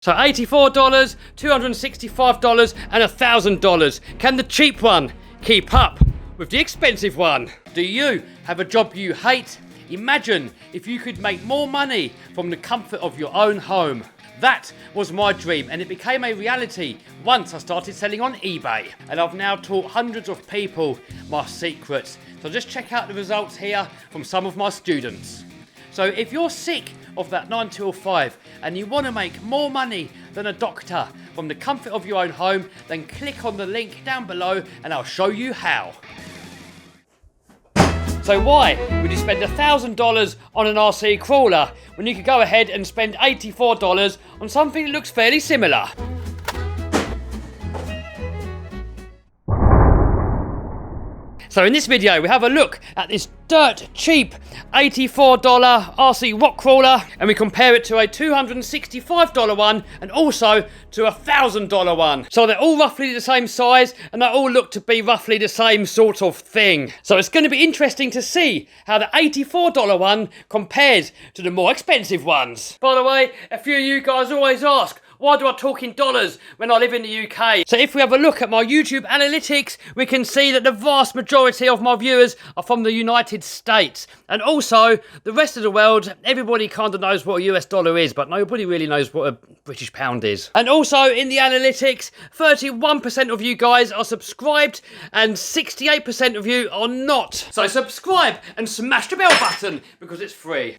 So $84, $265 and $1,000. Can the cheap one keep up with the expensive one? Do you have a job you hate? Imagine if you could make more money from the comfort of your own home. That was my dream, and it became a reality once I started selling on eBay. And I've now taught hundreds of people my secrets. So just check out the results here from some of my students. So if you're sick of that 9 till 5 and you want to make more money than a doctor from the comfort of your own home, then click on the link down below and I'll show you how. So why would you spend $1,000 on an RC crawler when you could go ahead and spend $84 on something that looks fairly similar? So in this video we have a look at this dirt cheap $84 RC rock crawler, and we compare it to a $265 one and also to a $1,000 one. So they're all roughly the same size and they all look to be roughly the same sort of thing. So it's going to be interesting to see how the $84 one compares to the more expensive ones. By the way, a few of you guys always ask, why do I talk in dollars when I live in the UK? So if we have a look at my YouTube analytics, we can see that the vast majority of my viewers are from the United States. And also, the rest of the world, everybody kind of knows what a US dollar is, but nobody really knows what a British pound is. And also, in the analytics, 31% of you guys are subscribed and 68% of you are not. So subscribe and smash the bell button because it's free.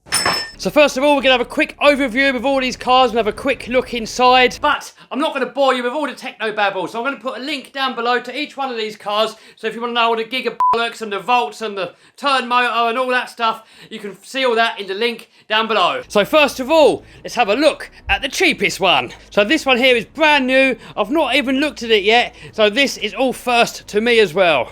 So first of all, we're going to have a quick overview of all these cars and have a quick look inside. But I'm not going to bore you with all the techno babble, so I'm going to put a link down below to each one of these cars. So if you want to know all the gigabollocks and the volts and the turn motor and all that stuff, you can see all that in the link down below. So first of all, let's have a look at the cheapest one. So this one here is brand new. I've not even looked at it yet, so this is all first to me as well.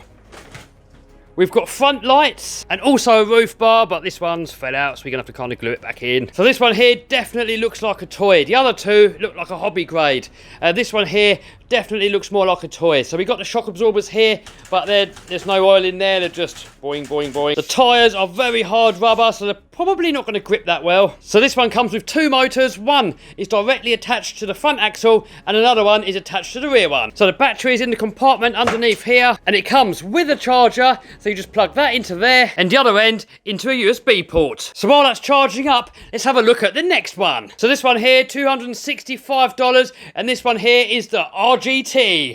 We've got front lights and also a roof bar, but this one's fell out, so we're going to have to kind of glue it back in. So this one here definitely looks like a toy. The other two look like a hobby grade. This one here definitely looks more like a toy. So we got the shock absorbers here, but there's no oil in there. They're just boing, boing, boing. The tyres are very hard rubber, so they're probably not going to grip that well. So this one comes with two motors. One is directly attached to the front axle and another one is attached to the rear one. So the battery is in the compartment underneath here, and it comes with a charger. So you just plug that into there and the other end into a USB port. So while that's charging up, let's have a look at the next one. So this one here, $265, and this one here is the RGT.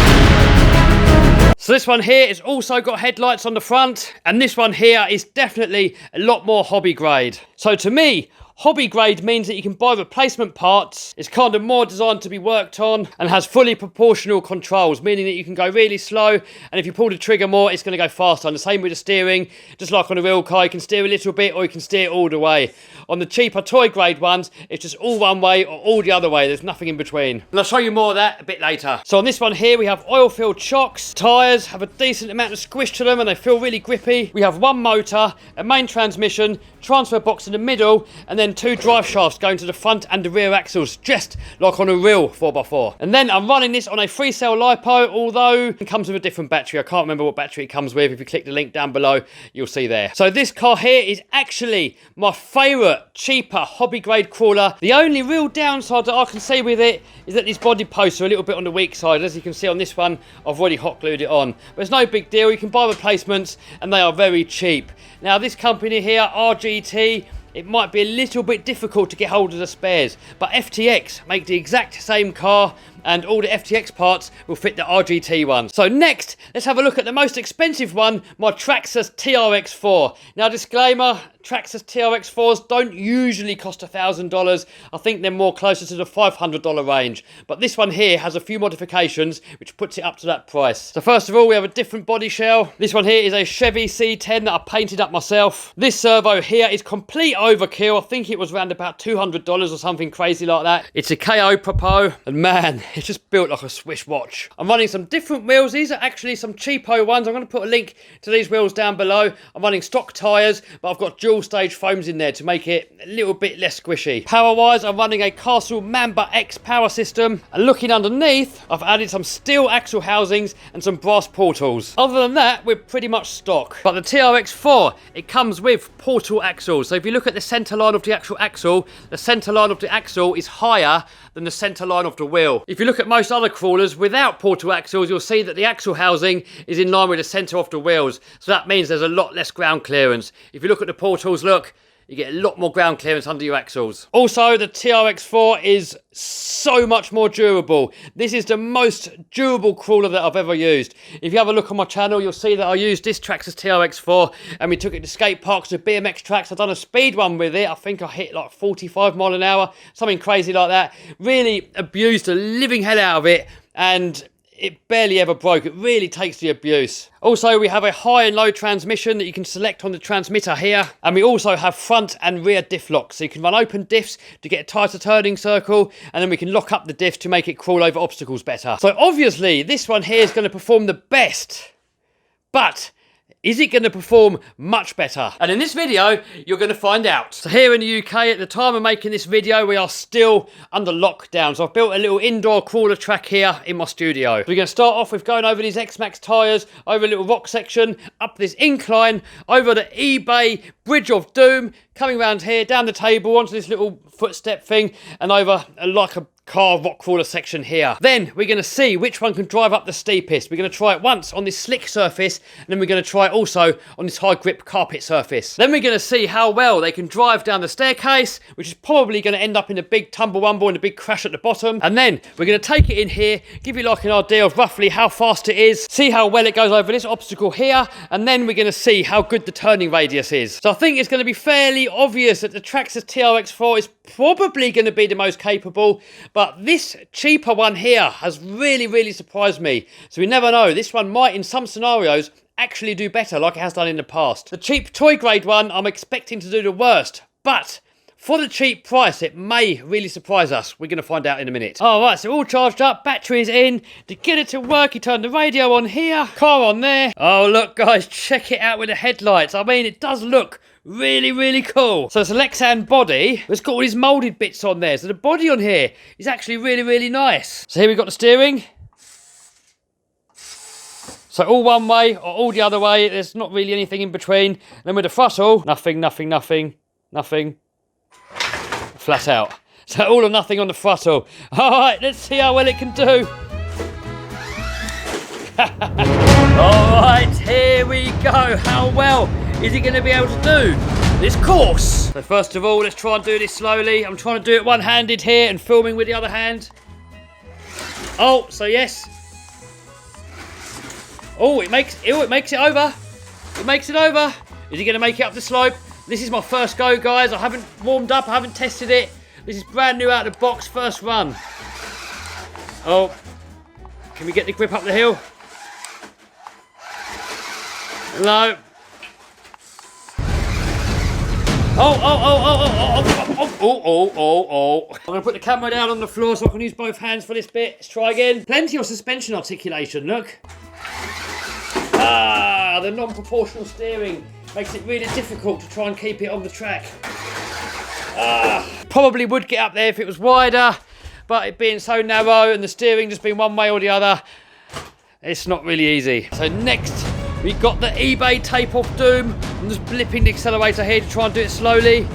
So this one here has also got headlights on the front, and this one here is definitely a lot more hobby grade. So to me, hobby grade means that you can buy replacement parts. It's kind of more designed to be worked on and has fully proportional controls, meaning that you can go really slow, and if you pull the trigger more, it's going to go faster. And the same with the steering, just like on a real car, you can steer a little bit or you can steer all the way. On the cheaper toy grade ones, it's just all one way or all the other way. There's nothing in between. And I'll show you more of that a bit later. So on this one here, we have oil-filled shocks. Tyres have a decent amount of squish to them and they feel really grippy. We have one motor, a main transmission, transfer box in the middle, and then two drive shafts going to the front and the rear axles, just like on a real 4x4. And then I'm running this on a 3-cell LiPo, although it comes with a different battery. I can't remember what battery it comes with. If you click the link down below, you'll see there. So this car here is actually my favourite cheaper hobby grade crawler. The only real downside that I can see with it is that these body posts are a little bit on the weak side. As you can see on this one, I've already hot glued it on. But it's no big deal. You can buy replacements and they are very cheap. Now this company here, RGT, it might be a little bit difficult to get hold of the spares, but FTX make the exact same car and all the FTX parts will fit the RGT one. So next, let's have a look at the most expensive one, my Traxxas TRX4. Now disclaimer, Traxxas TRX4s don't usually cost $1,000. I think they're more closer to the $500 range. But this one here has a few modifications which puts it up to that price. So first of all, we have a different body shell. This one here is a Chevy C10 that I painted up myself. This servo here is complete overkill. I think it was around about $200 or something crazy like that. It's a KO Propos, and man, it's just built like a Swiss watch. I'm running some different wheels. These are actually some cheapo ones. I'm going to put a link to these wheels down below. I'm running stock tyres, but I've got dual stage foams in there to make it a little bit less squishy. Power wise, I'm running a Castle Mamba X power system, and looking underneath, I've added some steel axle housings and some brass portals. Other than that, we're pretty much stock. But the TRX4, it comes with portal axles. So if you look at the centre line of the actual axle, the centre line of the axle is higher than the centre line of the wheel. If you look at most other crawlers without portal axles, you'll see that the axle housing is in line with the centre of the wheels. So that means there's a lot less ground clearance. If you look at the portals, look, you get a lot more ground clearance under your axles. Also, the TRX4 is so much more durable. This is the most durable crawler that I've ever used. If you have a look on my channel, you'll see that I used this Traxxas TRX4 and we took it to skate parks with BMX tracks. I've done a speed one with it. I think I hit like 45 mile an hour, something crazy like that. Really abused the living hell out of it, and it barely ever broke. It really takes the abuse. Also, we have a high and low transmission that you can select on the transmitter here. And we also have front and rear diff locks. So you can run open diffs to get a tighter turning circle. And then we can lock up the diff to make it crawl over obstacles better. So obviously, this one here is going to perform the best. But is it going to perform much better? And in this video, you're going to find out. So here in the UK, at the time of making this video, we are still under lockdown. So I've built a little indoor crawler track here in my studio. So we're going to start off with going over these X-Max tyres, over a little rock section, up this incline, over the eBay Bridge of Doom, coming around here, down the table, onto this little footstep thing, and over like a car rock crawler section here. Then we're going to see which one can drive up the steepest. We're going to try it once on this slick surface, and then we're going to try it also on this high grip carpet surface. Then we're going to see how well they can drive down the staircase, which is probably going to end up in a big tumble wumble and a big crash at the bottom. And then we're going to take it in here, give you like an idea of roughly how fast it is, see how well it goes over this obstacle here, and then we're going to see how good the turning radius is. So I think it's going to be fairly obvious that the Traxxas TRX4 is probably going to be the most capable, but this cheaper one here has really surprised me. So we never know, this one might in some scenarios actually do better like it has done in the past. The cheap toy grade one I'm expecting to do the worst, but for the cheap price it may really surprise us. We're going to find out in a minute. Alright, so all charged up, batteries in. To get it to work, you turn the radio on here, car on there. Oh look guys, check it out with the headlights. I mean, it does look really cool. So it's a Lexan body. It's got all these moulded bits on there. So the body on here is actually really nice. So here we've got the steering. So all one way or all the other way. There's not really anything in between. And then with the throttle, nothing. Flat out. So all or nothing on the throttle. Alright, let's see how well it can do. Alright, here we go. How well is he going to be able to do this course? So first of all, let's try and do this slowly. I'm trying to do it one-handed here and filming with the other hand. Oh, so yes. Oh, it makes it over. It makes it over. Is he going to make it up the slope? This is my first go, guys. I haven't warmed up. I haven't tested it. This is brand new out of the box, first run. Oh, can we get the grip up the hill? No. Oh. I'm going to put the camera down on the floor so I can use both hands for this bit. Let's try again. Plenty of suspension articulation, look. Ah, the non-proportional steering makes it really difficult to try and keep it on the track. Probably would get up there if it was wider, but it being so narrow and the steering just being one way or the other, it's not really easy. So next, we got the eBay tape off Doom. I'm just blipping the accelerator here to try and do it slowly.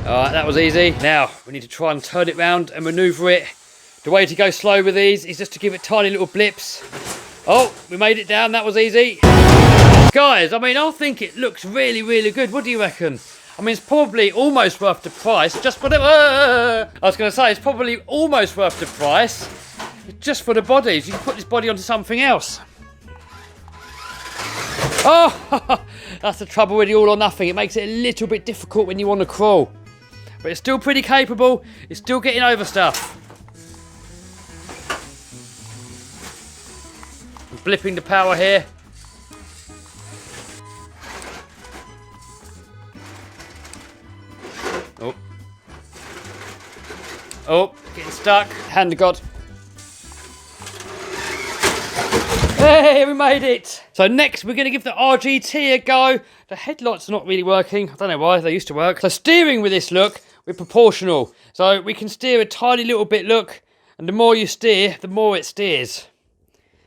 Alright, that was easy. Now, we need to try and turn it round and manoeuvre it. The way to go slow with these is just to give it tiny little blips. Oh, we made it down. That was easy. Guys, I mean, I think it looks really good. What do you reckon? I mean, it's probably almost worth the price just for the... I was going to say, it's probably almost worth the price just for the bodies. You can put this body onto something else. Oh, that's the trouble with the all or nothing. It makes it a little bit difficult when you want to crawl. But it's still pretty capable. It's still getting over stuff. I'm blipping the power here. Oh, getting stuck. Hand to God. Hey, we made it. So next, we're going to give the RGT a go. The headlights are not really working. I don't know why, they used to work. So steering with this, look, we're proportional. So we can steer a tiny little bit, look, and the more you steer, the more it steers.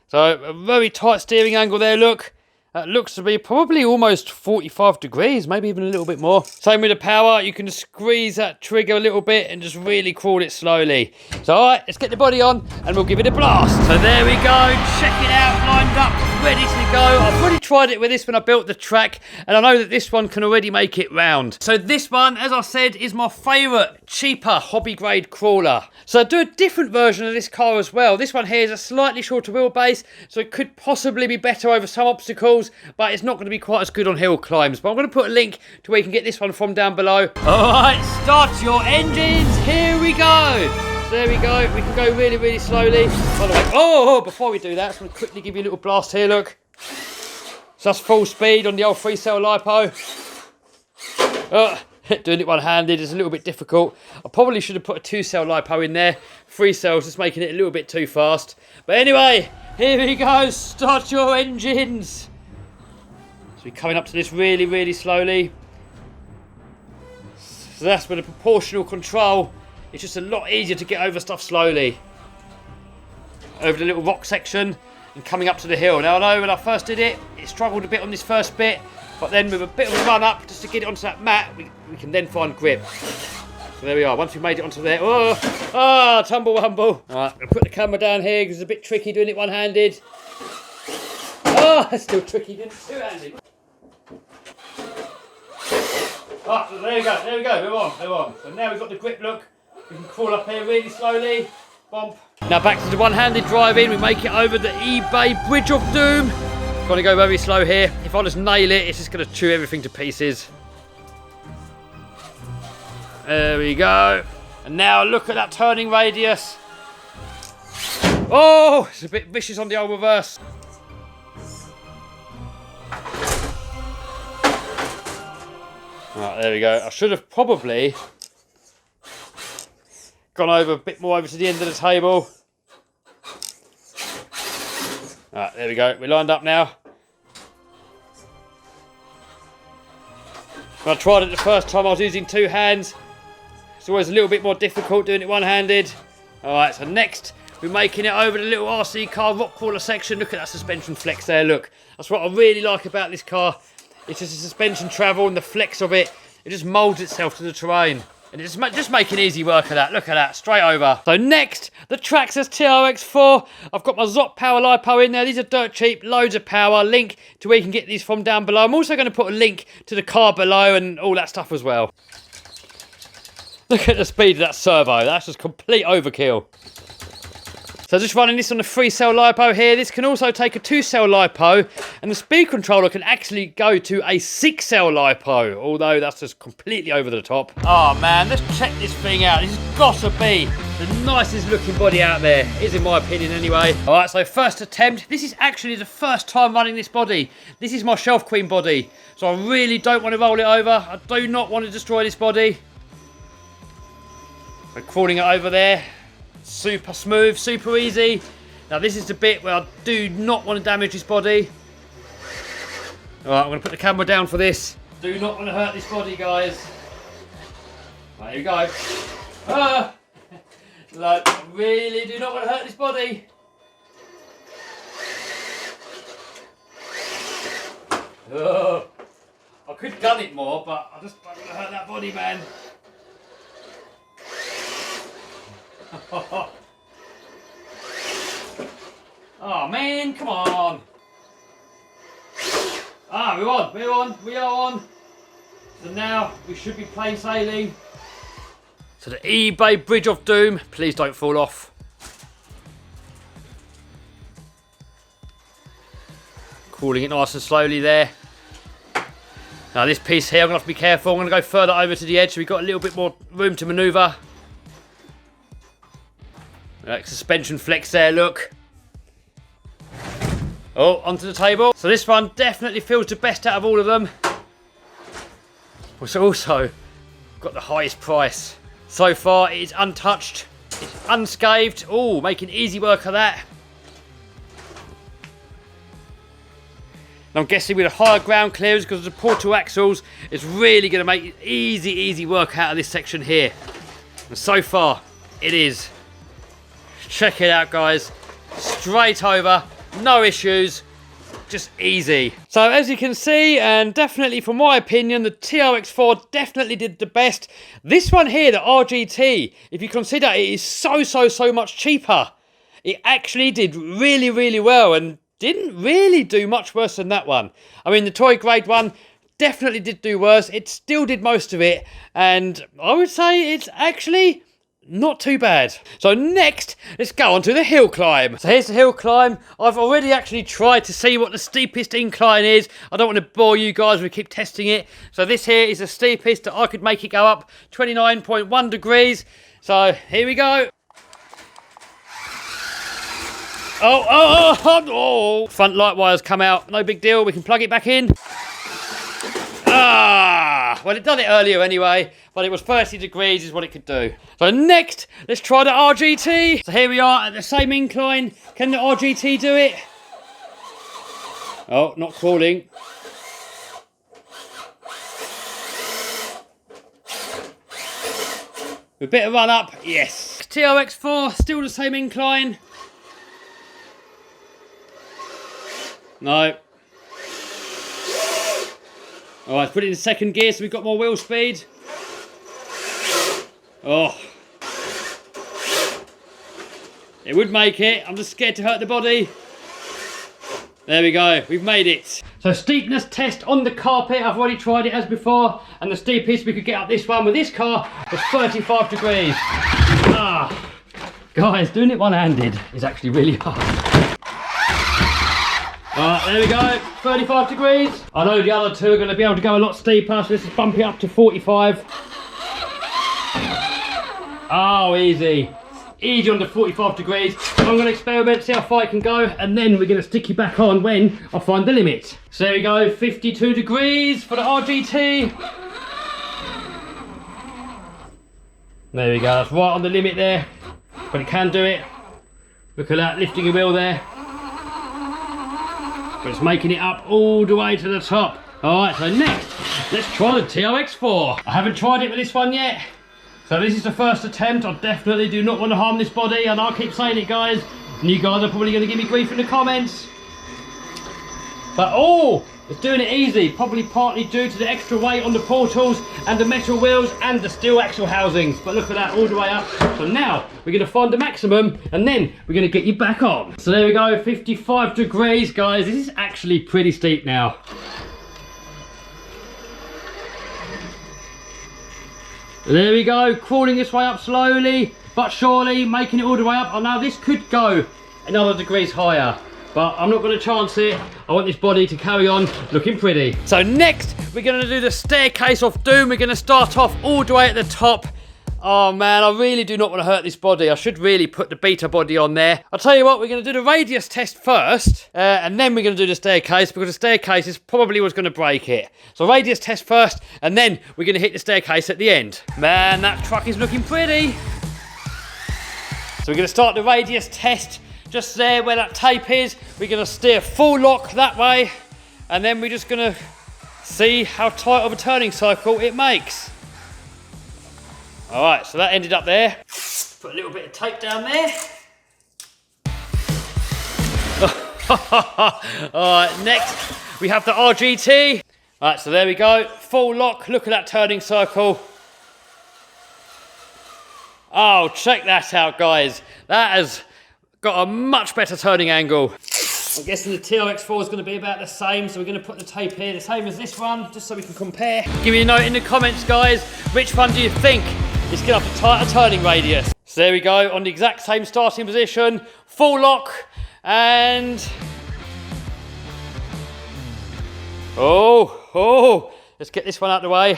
So a very tight steering angle there, look, That looks to be probably almost 45 degrees, maybe even a little bit more. Same with the power. You can just squeeze that trigger a little bit and just really crawl it slowly. So, all right, let's get the body on and we'll give it a blast. So there we go. Check it out, lined up, ready to go. I've already tried it with this when I built the track, and I know that this one can already make it round. So this one, as I said, is my favourite, cheaper hobby grade crawler. So I do a different version of this car as well. This one here is a slightly shorter wheelbase, so it could possibly be better over some obstacles, but it's not going to be quite as good on hill climbs. But I'm going to put a link to where you can get this one from down below. Alright, start your engines, here we go. So there we go, we can go really, really slowly. By the way, before we do that, I'm going to quickly give you a little blast here, look. So that's full speed on the old 3-cell LiPo. Doing it one-handed is a little bit difficult. I probably should have put a 2-cell LiPo in there. 3 cells, just making it a little bit too fast. But anyway, here we go. Start your engines. So we're coming up to this really, really slowly. So that's with a proportional control. It's just a lot easier to get over stuff slowly. Over the little rock section and coming up to the hill. Now I know when I first did it, it struggled a bit on this first bit. But then with a bit of a run up, just to get it onto that mat, we can then find grip. So there we are. Once we've made it onto there, tumble wumble. All right, I'll put the camera down here because it's a bit tricky doing it one-handed. It's still tricky doing it two-handed. So there we go, we're on. So now we've got the grip look. We can crawl up here really slowly. Bump. Now back to the one-handed driving. We make it over the eBay Bridge of Doom. Got to go very slow here. If I just nail it, it's just going to chew everything to pieces. There we go. And now look at that turning radius. Oh, it's a bit vicious on the old reverse. Right, there we go. I should have probably gone over a bit more over to the end of the table. Right, there we go. We're lined up now. When I tried it the first time, I was using 2 hands. It's always a little bit more difficult doing it one-handed. Alright, so next, we're making it over the little RC car rock crawler section. Look at that suspension flex there, look. That's what I really like about this car. It's just the suspension travel and the flex of it. It just moulds itself to the terrain. And it's just making easy work of that. Look at that, straight over. So next, the Traxxas TRX4. I've got my Zop Power LiPo in there. These are dirt cheap, loads of power. Link to where you can get these from down below. I'm also going to put a link to the car below and all that stuff as well. Look at the speed of that servo. That's just complete overkill. So just running this on the 3-cell LiPo here. This can also take a 2-cell LiPo, and the speed controller can actually go to a 6-cell LiPo, although that's just completely over the top. Oh man, let's check this thing out. This has got to be the nicest looking body out there, is in my opinion anyway. All right, so first attempt. This is actually the first time running this body. This is my Shelf Queen body, so I really don't want to roll it over. I do not want to destroy this body. So crawling it over there. Super smooth, super easy. Now this is the bit where I do not want to damage this body. Alright, I'm going to put the camera down for this. Do not want to hurt this body, guys. Right, here we go. Look, I really do not want to hurt this body. I could have done it more, but I just don't want to hurt that body, man. Oh man, come on. We are on. So now we should be plain sailing. So the eBay Bridge of Doom, please don't fall off. Crawling it nice and slowly there. Now this piece here, I'm going to have to be careful. I'm going to go further over to the edge so we've got a little bit more room to manoeuvre. Like suspension flex there, look. Oh, onto the table. So this one definitely feels the best out of all of them. It's also got the highest price. So far, it is untouched. It's unscathed. Oh, making easy work of that. And I'm guessing with a higher ground clearance because of the portal axles, it's really going to make easy work out of this section here. And so far, it is. Check it out, guys. Straight over, no issues. just easy. So as you can see, and definitely from my opinion, the TRX4 definitely did the best. This one here, the RGT, if you consider it is so much cheaper, it actually did really well and didn't really do much worse than that one. I mean, the toy grade one definitely did do worse. It still did most of it, and I would say it's actually not too bad. So next, let's go on to the hill climb. So here's the hill climb. I've already actually tried to see what the steepest incline is. I don't want to bore you guys, we keep testing it. So this here is the steepest that I could make it go up, 29.1 degrees. So here we go. Oh. Front light wires come out, no big deal, we can plug it back in. Well, it done it earlier anyway, but it was 30 degrees is what it could do. So next, let's try the RGT. So here we are at the same incline. Can the RGT do it? Oh, not crawling. A bit of run up, yes. TRX4, still the same incline. No. Alright, put it in second gear so we've got more wheel speed. Oh. It would make it. I'm just scared to hurt the body. There we go. We've made it. So steepness test on the carpet. I've already tried it as before. And the steepest we could get up this one with this car was 35 degrees. Guys, doing it one-handed is actually really hard. Alright, there we go, 35 degrees. I know the other two are going to be able to go a lot steeper, so let's just bump it up to 45. Oh, easy. Easy on the 45 degrees. I'm going to experiment, see how far I can go, and then we're going to stick you back on when I find the limit. So there we go, 52 degrees for the RGT. There we go, that's right on the limit there. But it can do it. Look at that, lifting a wheel there. But it's making it up all the way to the top. Alright, so next, let's try the TRX4. I haven't tried it with this one yet. So this is the first attempt. I definitely do not want to harm this body. And I'll keep saying it, guys. And you guys are probably going to give me grief in the comments. But it's doing it easy. Probably partly due to the extra weight on the portals and the metal wheels and the steel axle housings. But look at that, all the way up. So now we're going to find the maximum and then we're going to get you back on. So there we go, 55 degrees, guys. This is actually pretty steep now. There we go, crawling this way up slowly but surely, making it all the way up. And now this could go another degrees higher, but I'm not going to chance it. I want this body to carry on looking pretty. So next, we're going to do the staircase of doom. We're going to start off all the way at the top. Oh man, I really do not want to hurt this body. I should really put the beta body on there. I'll tell you what, we're going to do the radius test first, and then we're going to do the staircase, because the staircase is probably what's going to break it. So radius test first, and then we're going to hit the staircase at the end. Man, that truck is looking pretty. So we're going to start the radius test just there where that tape is. We're going to steer full lock that way, and then we're just going to see how tight of a turning circle it makes. Alright, so that ended up there. Put a little bit of tape down there. Alright, next we have the RGT. Alright, so there we go. Full lock. Look at that turning circle. Oh, check that out, guys. That has got a much better turning angle. I'm guessing the TRX4 is going to be about the same, so we're going to put the tape here, the same as this one, just so we can compare. Give me a note in the comments, guys. Which one do you think is going to have a tighter turning radius? So there we go, on the exact same starting position, full lock, and... Oh, let's get this one out of the way.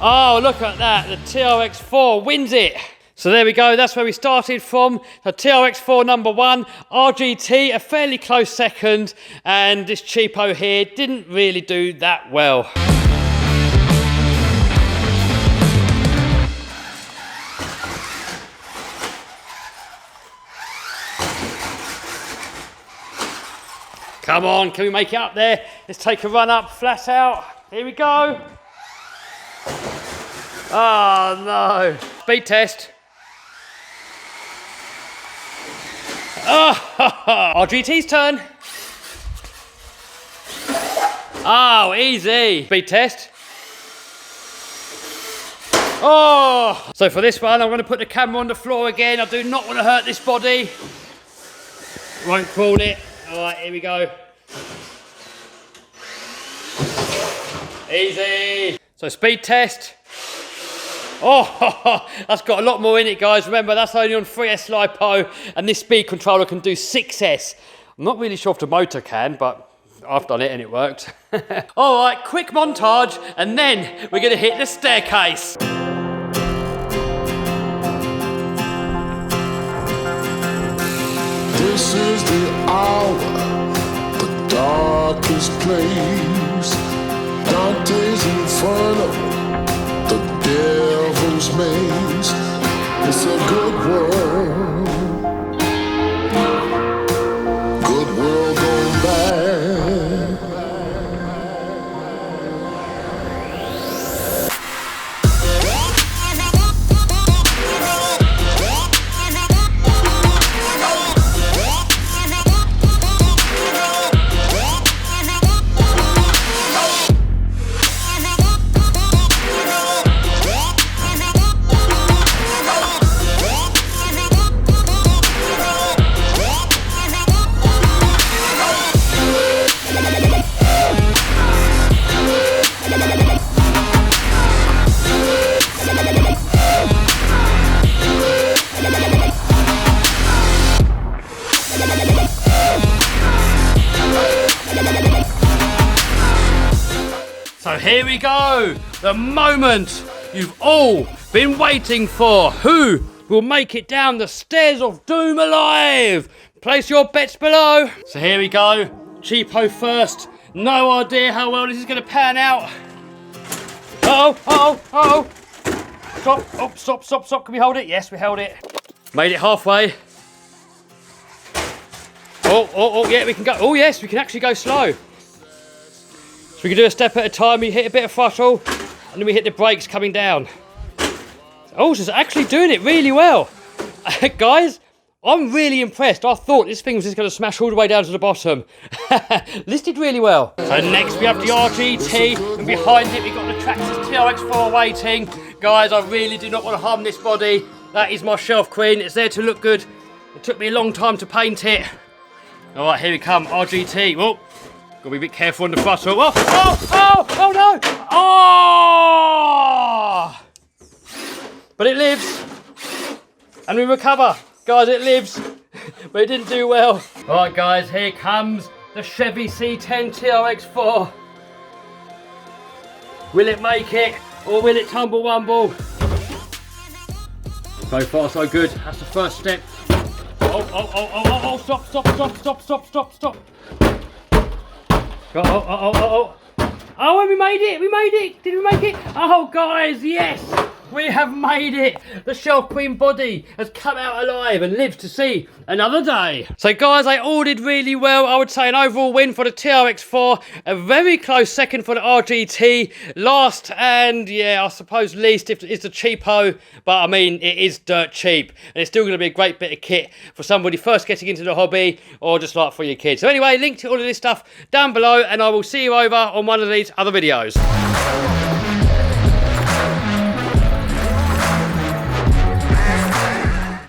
Oh, look at that, the TRX4 wins it. So there we go, that's where we started from. The TRX4 number 1, RGT a fairly close second, and this cheapo here didn't really do that well. Come on, can we make it up there? Let's take a run up, flat out. Here we go. Oh no. Speed test. Oh, RGT's turn. Oh, easy. Speed test. Oh! So for this one, I'm going to put the camera on the floor again. I do not want to hurt this body. Won't crawl it. All right, here we go. Easy. So speed test. Oh, that's got a lot more in it, guys. Remember, that's only on 3S LiPo, and this speed controller can do 6S. I'm not really sure if the motor can, but I've done it and it worked. All right, quick montage, and then we're going to hit the staircase. This is the hour, the darkest place. Dante's Inferno, the devil's maze. It's a good world, good world going bad. So here we go, the moment you've all been waiting for. Who will make it down the stairs of doom alive? Place your bets below. So here we go, cheapo first. No idea how well this is going to pan out. Uh-oh. Stop. Can we hold it? Yes, we held it. Made it halfway. Oh, yeah, we can go. Oh, yes, we can actually go slow. So we can do a step at a time. We hit a bit of throttle, and then we hit the brakes coming down. Oh, so it's actually doing it really well. Guys, I'm really impressed. I thought this thing was just going to smash all the way down to the bottom. This did really well. So next we have the RGT, and behind it we've got the Traxxas TRX4 waiting. Guys, I really do not want to harm this body. That is my shelf queen. It's there to look good. It took me a long time to paint it. All right, here we come, RGT. Whoa. Got to be a bit careful on the throttle. Oh no! Oh! But it lives. And we recover. Guys, it lives. But it didn't do well. Alright guys, here comes the Chevy C10 TRX4. Will it make it? Or will it tumble wumble? So far so good. That's the first step. Oh, stop. Oh, we made it! Did we make it? Oh, guys, yes! We have made it! The Shelf Queen body has come out alive and lived to see another day. So, guys, they all did really well. I would say an overall win for the TRX4, a very close second for the RGT, last and, yeah, I suppose least if it's the cheapo, but I mean, it is dirt cheap, and it's still going to be a great bit of kit for somebody first getting into the hobby, or just like for your kids. So anyway, link to all of this stuff down below, and I will see you over on one of these other videos.